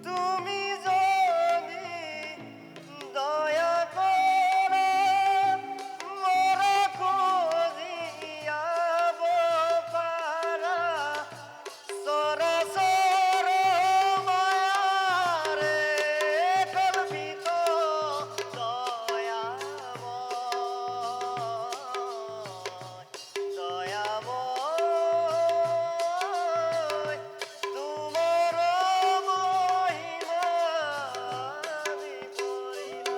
তুমি যদি দয়া করে মোরা খুঁজিয়াব পারা সরসর মায়ারে কল্পিত দয়াময় তোমার মহিমা বিপরীত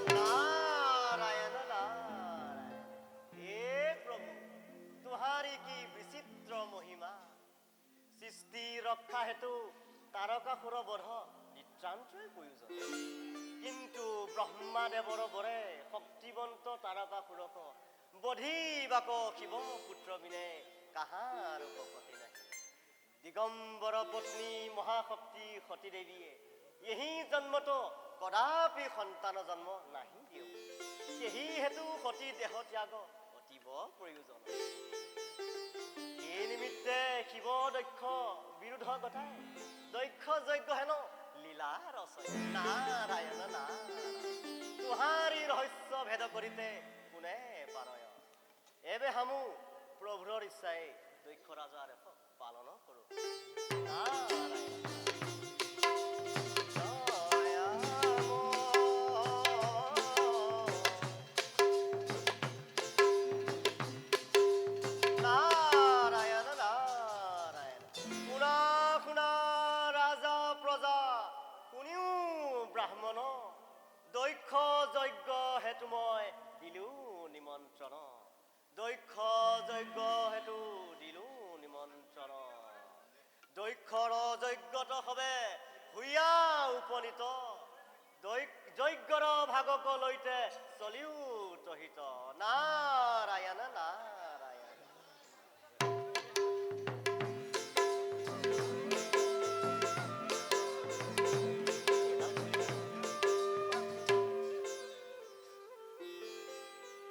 नारायण नारायण हे प्रभु तुहारी की विचित्र महिमा सृष्टि रक्षा हेतु तारकासुर बध नितान्तই प्रयोजन किन्तु ब्रह्मादेवर बरे शक्तिवंत तारकासुरक बधिबाक शिव पुत्र बिने काहार उपपति नहीं दिगंबर पत्नी महाशक्ति सती देवीये यही जन्म तो कदापि सन्तान जन्म नहीं दियो यही हेतु सती देह त्याग अतीव प्रयोजन এই নিমিত্তে শিৱ দক্ষ বিৰোধ ঘটায় দক্ষ যজ্ঞ হেন লীলা ৰচয় নাৰায়ণ নাৰায়ণ তুহাৰী ৰহস্য ভেদ কৰিতে কোনে পাৰয় এবে হামু প্ৰভুৰ ইচ্ছাই দক্ষ ৰাজাৰ পালন কৰোঁ নাৰায়ণ नारायण नारायण শুনা শুনা ৰাজা প্ৰজা শুনিও ব্ৰাহ্মণ দক্ষ যজ্ঞ হেতু মই দিলো নিমন্ত্ৰণ দক্ষ যজ্ঞ হেতু দিলো নিমন্ত্ৰণ দক্ষৰ যজ্ঞত হবে হুয়া উপনীত যজ্ঞৰ ভাগক লৈতে চলিও তহিত নাৰায়ণ নাৰায়ণ